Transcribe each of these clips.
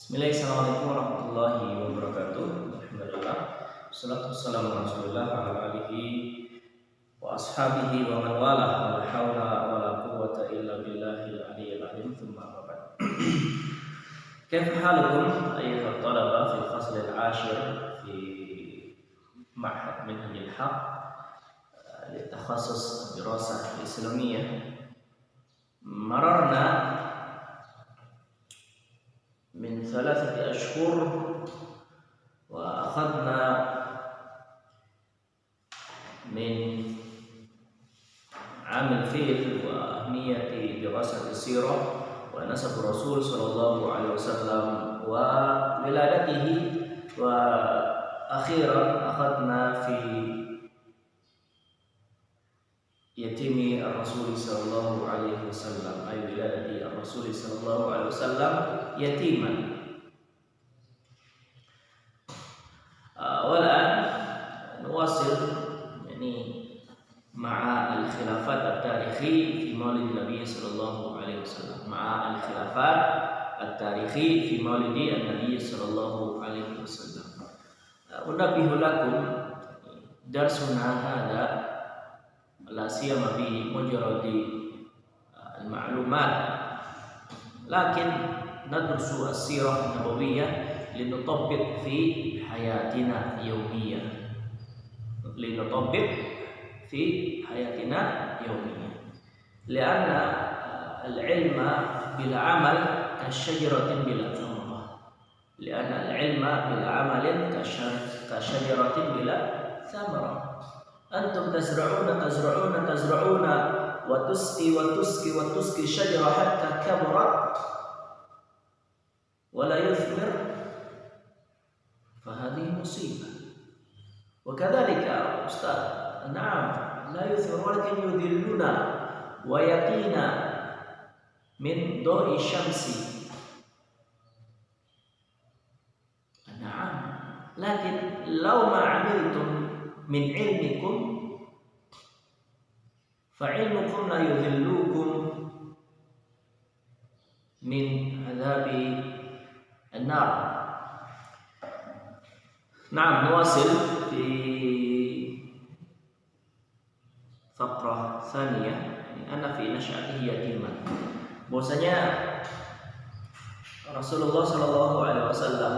Bismillahirrahmanirrahim warahmatullahi wabarakatuh. Alhamdulillah. Wassalatu wassalamu ala Rasulillah wa ala alihi wa ashabihi wa man walah. La haula wa la quwwata illa billahil aliyyil azim. Tsumma amma ba'd. Kaifa halukum ayyuhat talaba fil fasl al-ashir fi ma'had Minhajil Haq li takhassus dirasah al-islamiyah. Mararna من 3 أشهر وأخذنا من عام الفيل وأهمية دراسة السيرة ونسب الرسول صلى الله عليه وسلم وولادته، وأخيرا أخذنا في يتيم الرسول صلى الله عليه وسلم، أي ولادة الرسول صلى الله عليه وسلم يتيما. والآن نواصل مع الخلافات التاريخي في مولد النبي صلى الله عليه وسلم، مع الخلافات التاريخي في مولد النبي صلى الله عليه وسلم. أنبه لكم درسنا هذا لا سيما بمجرد المعلومات، لكن ندرس السيرة النبوية لنطبق في حياتنا يوميا، لأن العلم بلا عمل كشجرة بلا ثمرة، لأن العلم بلا عمل كشجرة بلا ثمرة. أنتم تزرعون وتسقي شجرة حتى كبرت ولا يثمر، فهذه مصيبة. وكذلك أستاذ، نعم لا يثمر ولكن يذلنا ويقينا من ضوء الشمس، نعم، لكن لو ما عملتم من علمكم فعلمكم لا يذلوكم من عذاب النار. نعم، نواصل في فقرة ثانية. أنا في نشأته يتيما. Bahwasanya Rasulullah Shallallahu Alaihi Wasallam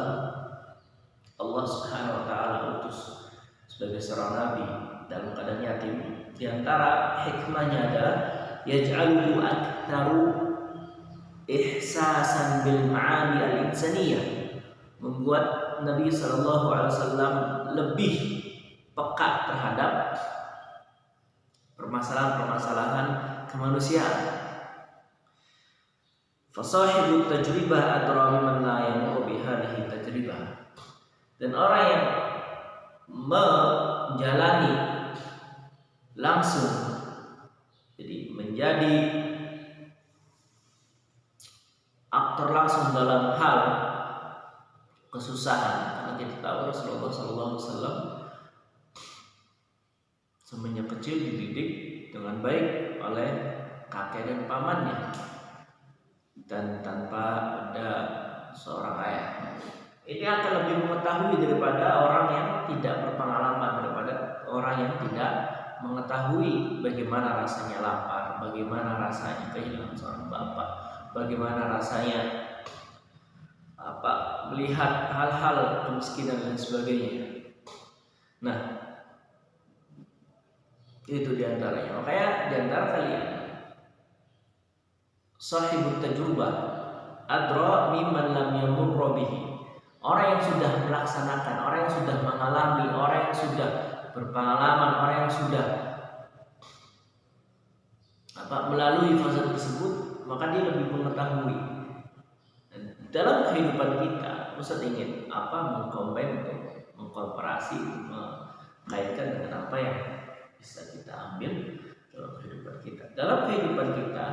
Allah Subhanahu Wa Taala utus sebagai seorang nabi dalam keadaan yatim. Di antara hikmahnya adalah yaj'aluhu aktsaru ihsasan bil ma'ani al-insaniyah, membuat Nabi sallallahu alaihi wasallam lebih peka terhadap permasalahan-permasalahan kemanusiaan. Fasahibut tajribah adra mimman la yamuru bi hadhihi tajribah. Dan orang yang menjalani langsung, jadi menjadi aktor langsung dalam hal kesusahan. Karena kita tahu Rasulullah SAW semenjak kecil dididik dengan baik oleh kakek dan pamannya dan tanpa ada seorang ayah. Ini akan lebih mengetahui daripada orang yang tidak berpengalaman, daripada orang yang tidak mengetahui bagaimana rasanya lapar, bagaimana rasanya kehilangan seorang bapak, bagaimana rasanya melihat hal-hal kemiskinan dan sebagainya. Nah, itu diantaranya. Makanya diantara kalian sahibut tajrubah adra mimman lam yamurra bihi. Orang yang sudah melaksanakan, orang yang sudah mengalami, orang yang sudah berpengalaman, orang yang sudah melalui fase tersebut, maka dia lebih mengetahui. Dan dalam kehidupan kita, Ustaz ingin mengkomparasi, mengkaitkan dengan apa yang bisa kita ambil dalam kehidupan kita. Dalam kehidupan kita,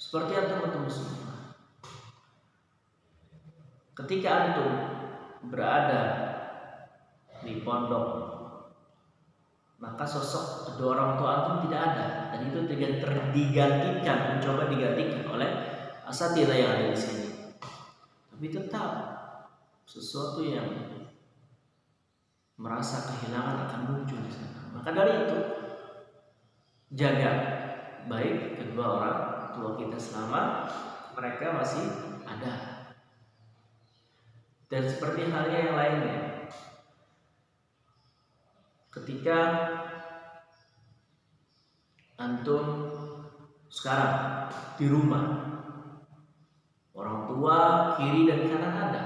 seperti antum semua, ketika antum berada di pondok, maka sosok kedua orang tua antum tidak ada, dan itu mencoba digantikan oleh asatidzah yang ada di sini. Tapi tetap sesuatu yang merasa kehilangan akan muncul di sana. Maka dari itu jaga baik kedua orang tua kita selama mereka masih ada. Dan seperti halnya yang lainnya, ketika antum sekarang di rumah, orang tua kiri dan kanan ada.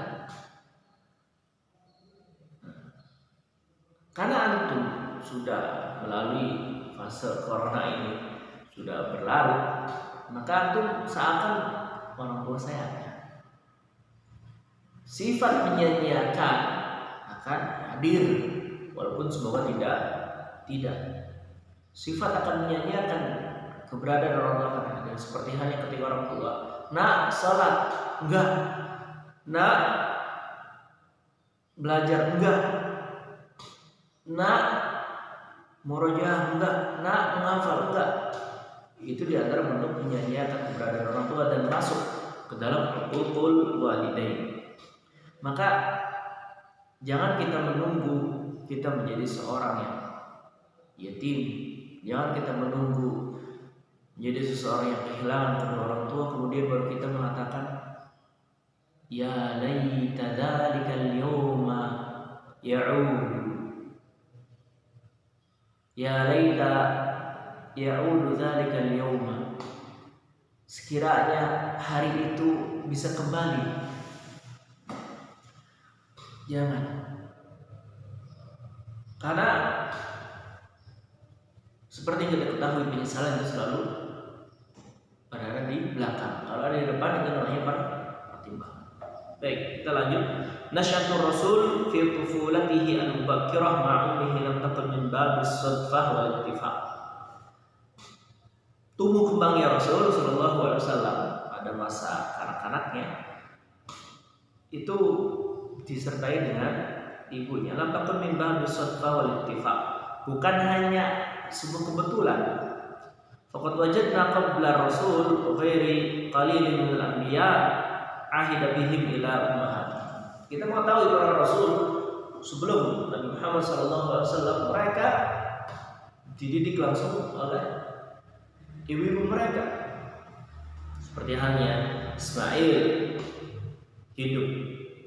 Karena antum sudah melalui fase corona ini, sudah berlalu, maka antum seakan orang tua saya ada. Sifat menyanyiakan akan hadir, walaupun semoga tidak. Sifat akan menyanyiakan keberadaan orang tua akan hadir, seperti halnya ketika orang tua, nak salat enggak, nak belajar enggak, nak murojaah enggak, nak menghafal enggak. Itu diantara bentuk menyanyiakan keberadaan orang tua dan masuk ke dalam uqul walidain. Maka jangan kita menunggu kita menjadi seorang yang yatim. Jangan kita menunggu menjadi seseorang yang kehilangan kedua orang tua kemudian baru kita mengatakan ya laita dzalikal yawma ya'ud. Ya laita ya'udu dzalikal yawma. Sekiranya hari itu bisa kembali. Jangan. Karena seperti yang kita ketahui penyesalan itu selalu berada di belakang. Kalau ada di depan itu namanya pertimbangan. Baik, kita lanjut. Nasyatul Rasul fi tufulatihi al-mubakkirah ma'ummihi lam takun min babis sadfah wal ittifaq. Tumbuh kembangnya Rasul sallallahu alaihi wasallam pada masa kanak-kanaknya itu disertai dengan ibunya. Lam takun min babis sadfah wal ittifaq. Bukan hanya sebuah kebetulan. Faqad wajadna qabla Rasul ghairi qalilin min al-anbiya ahida bihim ila ummahatihim. Kita mengetahui para Rasul sebelum Nabi Muhammad SAW mereka dididik langsung oleh ibu-ibu mereka. Seperti halnya Ismail hidup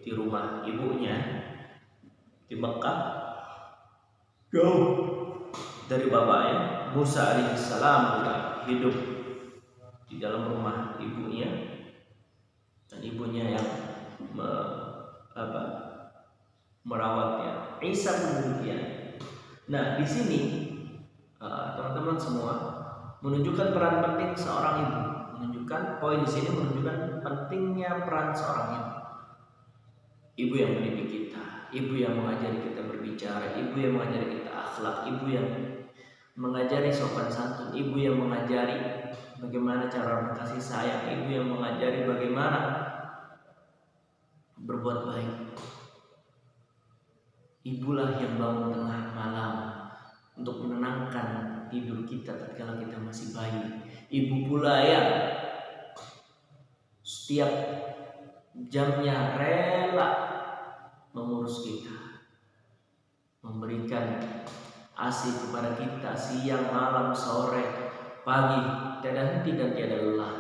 di rumah ibunya di Mekah, jauh dari bapaknya. Musa alaihissalam juga hidup di dalam rumah ibunya dan ibunya yang merawatnya. Isa pun demikian. Nah, di sini teman-teman semua menunjukkan peran penting seorang ibu. Menunjukkan poin di sini menunjukkan pentingnya peran seorang ibu. Ibu yang mendidik kita, ibu yang mengajari kita berbicara, ibu yang mengajari kita akhlak, ibu yang mengajari sopan santun, ibu yang mengajari bagaimana cara berkasih sayang, ibu yang mengajari bagaimana berbuat baik. Ibulah yang bangun tengah malam untuk menenangkan tidur kita tatkala kita masih bayi. Ibu pula yang setiap jamnya rela mengurus kita, memberikan ASI kepada kita siang, malam, sore, pagi, tiada henti dan tiada lelah.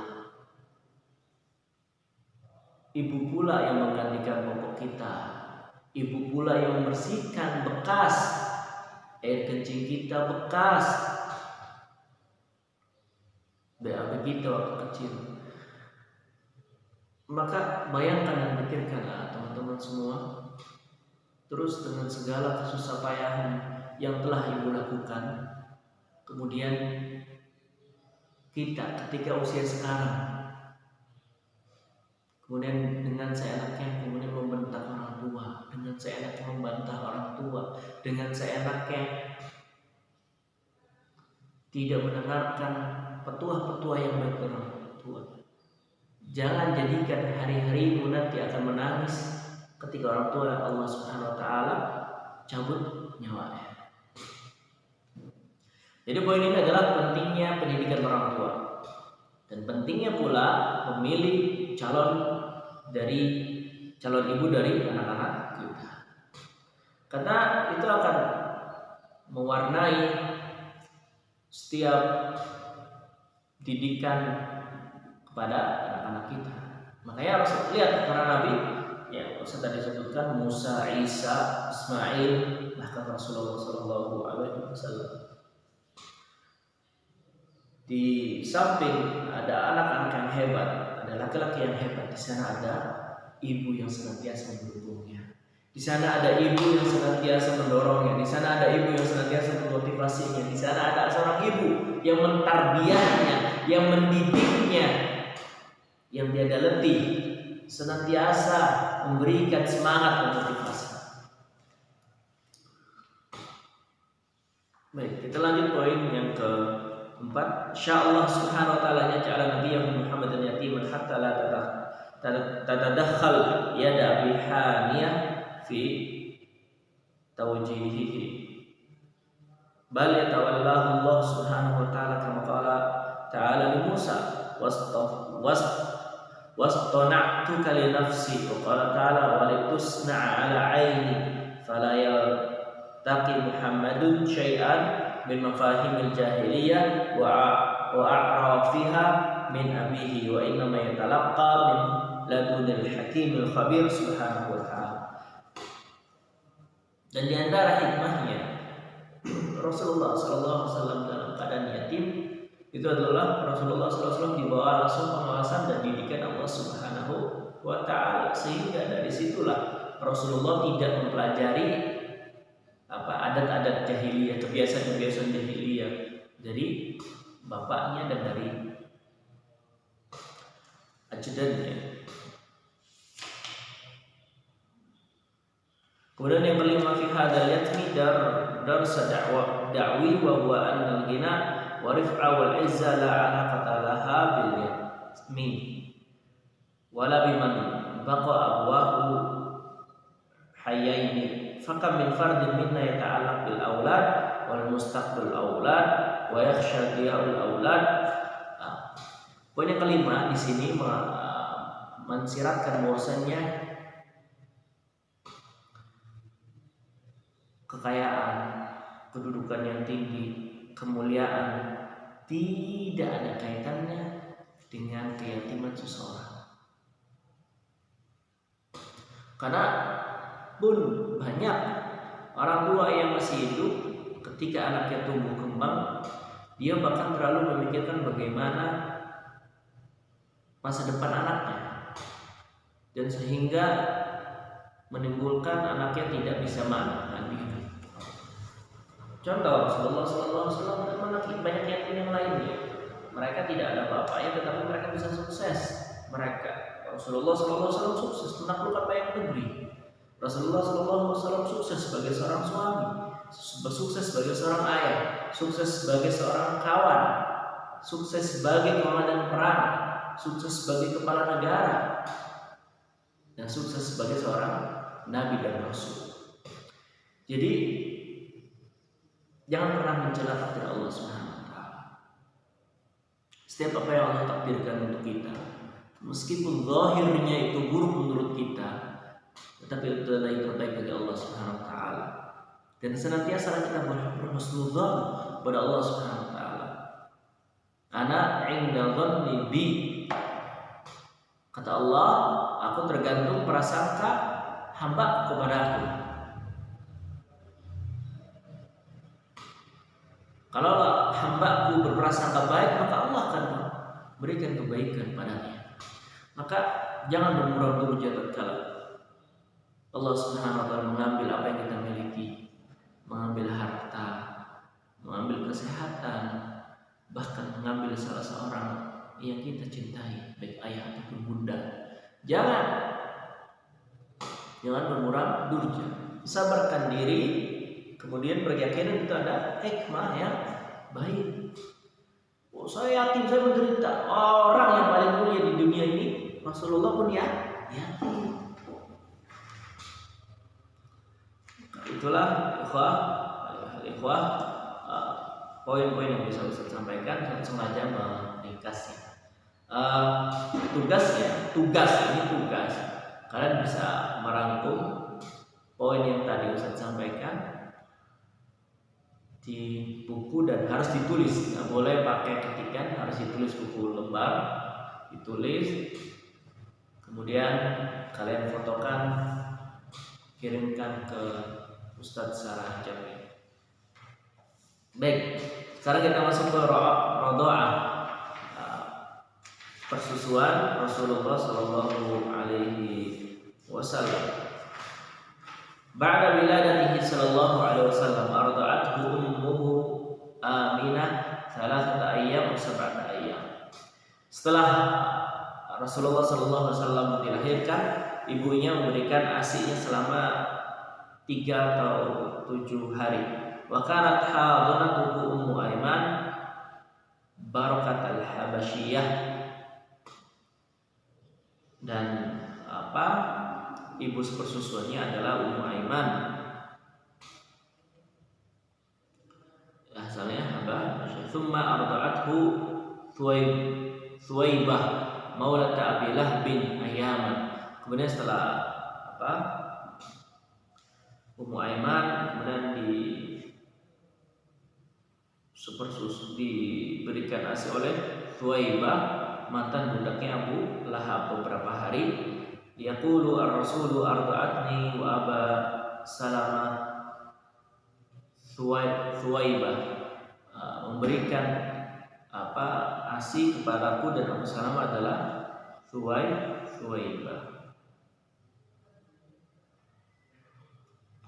Ibu pula yang menggantikan popok kita. Ibu pula yang membersihkan bekas air kencing kita, bekas BAB kita waktu kecil. Maka bayangkan dan pikirkanlah teman-teman semua, terus dengan segala kesusah payahan yang telah ibu lakukan, kemudian kita ketika usia sekarang, kemudian dengan seenaknya kemudian membentak orang tua, dengan seenaknya membantah orang tua, dengan seenaknya tidak mendengarkan petuah-petuah yang baik dari orang tua. Jangan jadikan hari-harimu nanti akan menangis ketika orang tua Allah Subhanahu wa taala cabut nyawanya. Jadi poin ini adalah pentingnya pendidikan orang tua. Dan pentingnya pula memilih calon ibu dari anak-anak kita, karena itu akan mewarnai setiap didikan kepada anak-anak kita. Makanya harus lihat para nabi yang Ustaz tadi sebutkan, Musa, Isa, Ismail, bahkan Rasulullah SAW. Di samping ada anak-anak yang hebat, ada laki-laki yang hebat, di sana ada ibu yang senantiasa mendukungnya. Di sana ada ibu yang senantiasa mendorongnya. Di sana ada ibu yang senantiasa memotivasinya. Di sana ada seorang ibu yang mentarbiyahnya, yang mendidiknya, yang tiada letih, senantiasa memberikan semangat dan motivasi. Baik, kita lanjut poin yang keempat. Insyaallah subhanahu wa ta'ala ja'ala nabiyyahu Muhammadan yatiman hatta la tatadakhal yada Abi Haniyah fi tawjihihi, bal yatawallahu Allah subhanahu wa ta'ala kama qala ta'ala li Musa wastona'tuka li nafsi, wa qala ta'ala wa litusna'a ala 'aini fala yaltaqi Muhammadun syai'an min mafahimil jahiliyah wa a'rafiha min abihi wa innama yatalaqqa min ladunil hakimil khabir subhanahu wa ta'ala. Dan di antara hikmahnya Rasulullah SAW dalam keadaan yatim itu adalah Rasulullah SAW dibawa langsung pengawasan dan didikan Allah Subhanahu wa ta'ala, sehingga dari situlah Rasulullah tidak mempelajari adat-adat jahiliyah, kebiasaan-kebiasaan jahiliyah dari bapaknya dan dari ajudannya. Kemudian yang kelima, fi hadzal yatmi darsa da'wi wa huwa anna al-ghina wa rif'a wal 'izza la 'alaqata laha bil yatmi wala biman baqa abwahu hayyaini, fakam min fardin minna yata'allaq bil aulad wal mustaqbal aulad wa yakhsha diyaul aulad. Poin yang kelima di sini mensiratkan bahwasannya kekayaan, kedudukan yang tinggi, kemuliaan tidak ada kaitannya dengan keyatiman seseorang. Karena pun banyak orang tua yang masih hidup, ketika anaknya tumbuh kembang, dia bahkan terlalu memikirkan bagaimana masa depan anaknya, dan sehingga menimbulkan anaknya tidak bisa mandiri. Contoh Rasulullah SAW dan banyak yatim yang lainnya. Mereka tidak ada bapaknya, tetapi mereka bisa sukses. Rasulullah SAW sukses menaklukkan banyak negeri. Rasulullah SAW sukses sebagai seorang suami, sukses sebagai seorang ayah, sukses sebagai seorang kawan, sukses sebagai komandan perang, sukses sebagai kepala negara, dan sukses sebagai seorang nabi dan rasul. Jadi jangan pernah mencela takdir Allah Subhanahu wa ta'ala. Setiap apa yang Allah takdirkan untuk kita, meskipun zahirnya itu buruk menurut kita, tetapi itu adalah yang terbaik bagi Allah Subhanahu wa ta'ala. Dan senantiasa kita berhusnudzon kepada Allah Subhanahu wa ta'ala. Ana 'inda dhanni bi. Kata Allah, aku tergantung prasangka hamba kepada aku. Kalau hamba-Ku berprasangka baik, maka Allah akan berikan kebaikan padanya. Maka jangan bermurah durja tatkala Allah Subhanahu wa ta'ala mengambil apa yang kita miliki, mengambil harta, mengambil kesehatan, bahkan mengambil salah seorang yang kita cintai, baik ayah ataupun bunda. Jangan bermurah durja. Sabarkan diri, kemudian berkeyakinan itu ada hikmah yang baik. Oh, saya yatim, saya menderita. Orang yang paling mulia di dunia ini, Rasulullah pun yatim. Itulah ikhwah poin-poin yang bisa Ustaz sampaikan. Saya sengaja meringkasnya. tugas kalian bisa merangkum poin yang tadi Ustaz sampaikan di buku dan harus ditulis, nggak boleh pakai ketikan, harus ditulis buku lembar, ditulis, kemudian kalian fotokan, kirimkan ke Ustadz secara jami. Baik, sekarang kita masuk ke rodoah, persusuan Rasulullah Shallallahu Alaihi Wasallam. Ba'da wiladatihi sallallahu alaihi wasallam arda'athu ummuhu Aminah thalathata ayyam wa sab'ata ayyam. Setelah Rasulullah sallallahu alaihi wasallam dilahirkan, ibunya memberikan ASI-nya selama 3 atau 7 hari. Wa kanat hadunatuhu Ummu Aiman Barakat al-Habasyiyah. Dan ibu persusuannya adalah Ummu Aiman, asalnya Habasyiyah. Thumma arda'athu Thuwaibah maulat Abi Lahb bin Ayyaman. Kemudian setelah Ummu Aiman kemudian diberikan ASI oleh Thuwaibah, mantan budaknya Abu Lahab, beberapa hari. Yaqulu ar-rasulu arda'atni wa Aba Salamah Thuwaibah, memberikan ASI kepadaku dan Abu Salamah adalah Thuwaibah.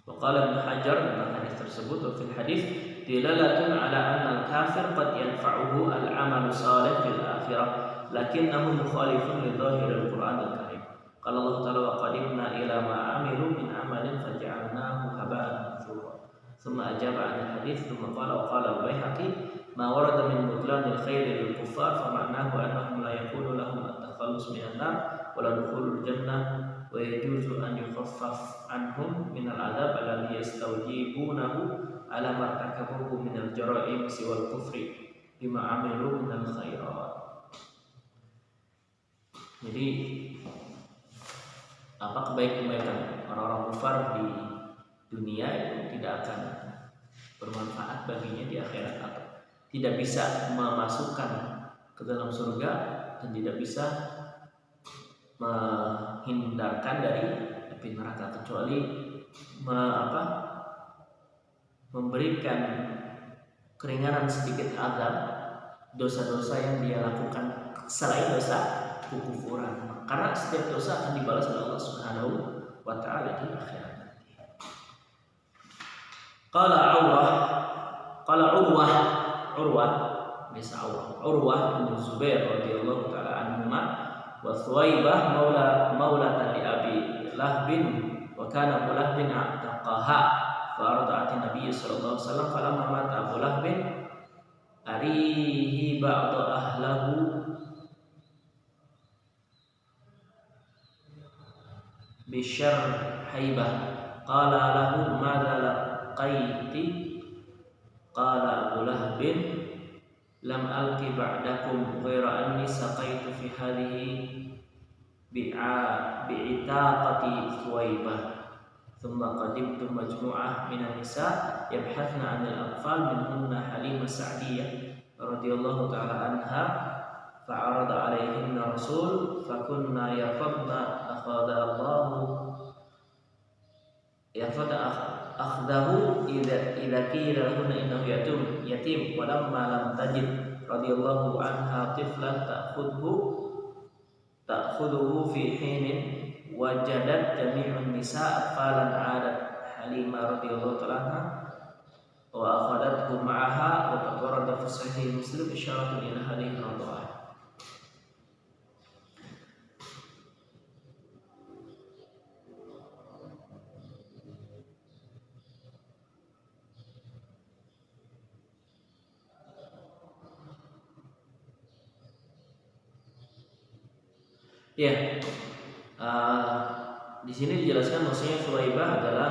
Waqala Ibnu Hajar tentang hadis tersebut, wa fil hadis dilalatun ala anna al-kafir qad yanfa'uhu al-amalu salih fil akhirah lakinnahu mukhalifun li dhahiril Qur'an al-Karim. Qala Allah ta'ala wa qadimna ila ma amilu min amalin faja'alnahu haba'an mansura. Thumma ajaba 'an al-hadits thumma qala wa qala al-Baihaqi ma warada min butlanil khairi lil kuffar fa ma'nahu annahum la yakunu lahum at-takhallus minan nar wa la dukhulul jannah wa yajuzu an yukhaffaf anhum min al-'adab alladhi yastawjibunahu ala ma takabuhu min al-jara'im siwal kufri bima amilu min al-khairat. Jadi kebaikan orang-orang kufar di dunia itu tidak akan bermanfaat baginya di akhirat, atau tidak bisa memasukkan ke dalam surga dan tidak bisa menghindarkan dari api neraka, kecuali memberikan keringanan sedikit azab dosa-dosa yang dia lakukan selain dosa kekufuran, karena setiap dosa akan dibalas oleh Allah Subhanahu wa taala di akhirat. Qala Urwah bin Zubair radhiyallahu taala anhuma wa Thuwaibah maulatan li Abi Lahb wa kana Abu Lahb a'taqaha fa arda'at an-nabiy sallallahu alaihi wasallam falamma mata Abu Lahb arihi ba'da ahlahu bisyar haibah qala lahu madza laqaiti qala Abu Lahb lam alqi ba'dakum ghaira anni saqaitu fi hadhihi bi'itaqati Thuwaibah thumma qadimtu majmu'ah minan nisa yabhathna 'anil atfal minhunna Halimah Sa'diyah radhiyallahu ta'ala anha فعرض عليهن الرسول فكنا يفضن أخذه إذا قيل لهن إنه يتيم ولما لم تجد رضي الله عنها طفلا تأخذه في حين وجدت جميع النساء أطفالا عادت حليمة رضي الله تعالى عنها وأخذته معها وقد ورد في صحيح مسلم إشارة إلى هذه الرضاعة. Ya, di sini dijelaskan maksudnya Thuwaibah adalah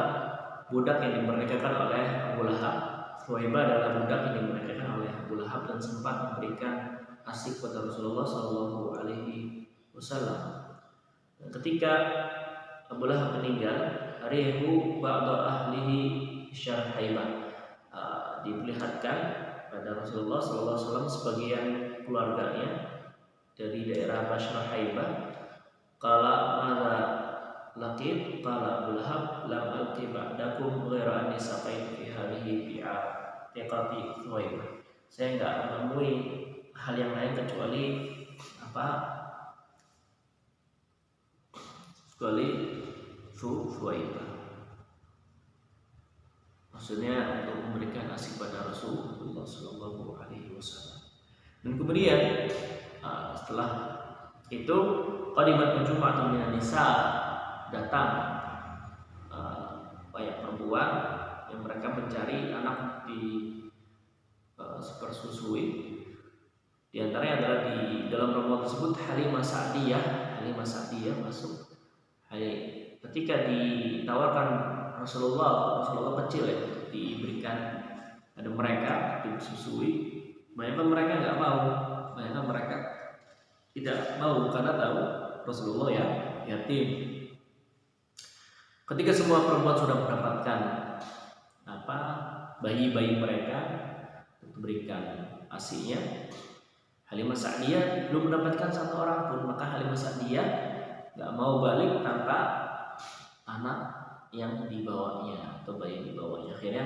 budak yang dimerdekakan oleh Abu Lahab. Thuwaibah adalah budak yang dimerdekakan oleh Abu Lahab dan sempat memberikan asik pada Rasulullah Shallallahu Alaihi Wasallam. Ketika Abu Lahab meninggal, arihu ba'da ahlihi syarhaibah, diperlihatkan pada Rasulullah Shallallahu Alaihi Wasallam sebagian keluarganya dari daerah Bashrah Haibah. Qala madza laqit, qala Abu Lahab lam alqi ba'dakum ghaira anni saqaitu fi hadhihi bi'atiqati Thuwaibah. Saya enggak menemui hal yang lain kecuali Thuwaibah. Maksudnya untuk memberikan asik pada Rasulullah Shallallahu Alaihi Wasallam. Dan kemudian setelah itu qadimat majmu'atun minan nisa, datang banyak perempuan yang mereka mencari anak di sepersusui. Di antaranya adalah di dalam rombongan tersebut Halimah Sa'diyah masuk. Ketika ditawarkan Rasulullah kecil ya, diberikan ada mereka disusui, banyak mereka nggak mau, banyak mereka tidak mau karena tahu Rasulullah ya yatim. Ketika semua perempuan sudah mendapatkan bayi-bayi mereka diberikan asinya, Halimah Sa'diyah belum mendapatkan satu orang pun. Maka Halimah Sa'diyah nggak mau balik tanpa anak yang dibawanya atau bayi yang dibawanya. Akhirnya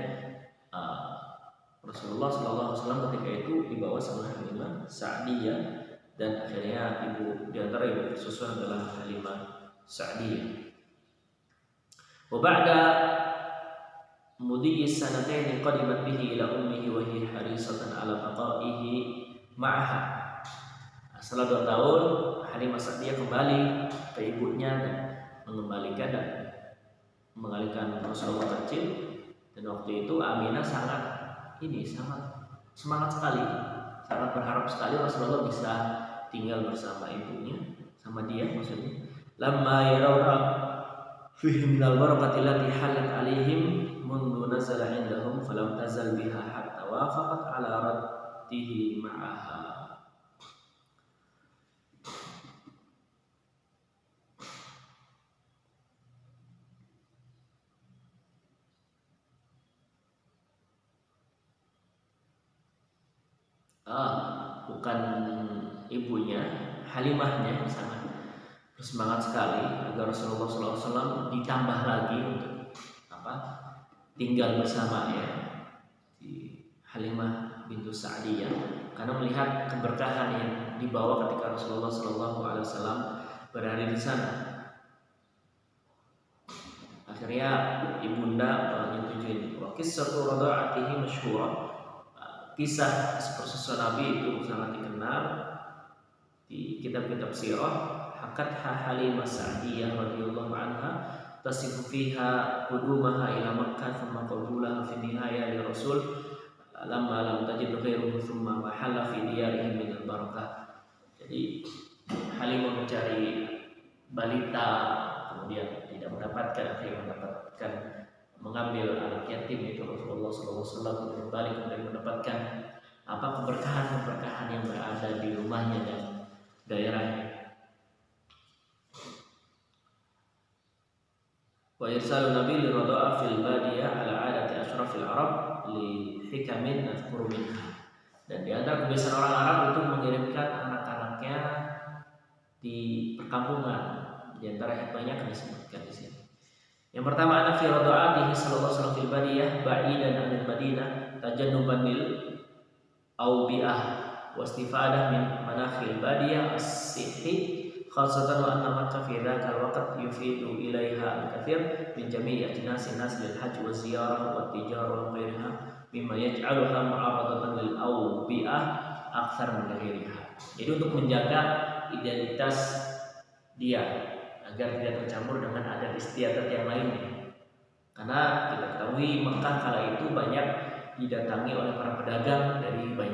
Rasulullah SAW ketika itu dibawa sama Halimah Sa'diyah, dan akhirnya di antara ibu bersusuan adalah Halimah Sa'diyah. Wa ba'da mudhi sanatayn qadimat bihi ila ummihi wa hiya harisatan ala baqaihi ma'aha. Setelah 2 tahun Halimah Sa'diyah kembali ke ibunya dan mengalihkan Rasulullah kecil. Dan waktu itu Aminah sangat semangat sekali, sangat berharap sekali Rasulullah bisa tinggal bersama ibunya, sama dia maksudnya. Lamma yarawna fihi minal barakati allati halat alaihim mundu nazala indahum falam tazal biha hatta wafaqat ala raddihi ma'aha. Bukan ibunya, Halimahnya yang sangat bersemangat sekali agar Rasulullah SAW ditambah lagi untuk tinggal bersamanya, di Halimah bintu Sa'diyah, karena melihat keberkahan yang dibawa ketika Rasulullah SAW berada di sana. Akhirnya ibunda menyetujui. Wa qissatu rada'atihi masyhurah. Kisah persusuan Nabi itu sangat dikenal di kitab-kitab sirah. Hakatha Halimah Sa'diyah radhiyallahu anha tasifu fiha qudumaha ila Makkah thumma qabulaha fi nihaya li Rasul lamma lam tajid ghairuhu thumma mahalla fi diyarihim min al-barakah. Jadi Halimah mencari balita, kemudian tidak mendapatkan, akhirnya mengambil anak yatim itu Rasulullah SAW berbalik kemudian mendapatkan keberkahan yang berada di rumahnya dan daerahnya. Wa irsalun nabi li rada'a fil badiyah ala adati asyrafil arab li hikamin nadhkuru minha. Dan di antara kebiasaan orang Arab itu mengirimkan anak-anaknya di perkampungan. Di antara hikmahnya akan disebutkan di sini. Yang pertama, ana fi rada'atihi sallallahu alaihi wasallam fil badiyah ba'idan 'anil Madinah tajannuban lil awbi'ah wa istifadah min manakhil badiyah as-sihhi khasatan wa anna Makkah fi dzakal waqt yufidu ilaiha al-katsir min jami'i ajnasi nas lil hajj wa ziyarah wa tijarah wa ghairiha mimma yaj'aluha mu'aradatan lil awbi'ah aktsar min ghairiha. Jadi untuk menjaga identitas dia agar tidak tercampur dengan adat istiadat yang lainnya. Karena kita ketahui Mekah kala itu banyak didatangi oleh para pedagang dari banyak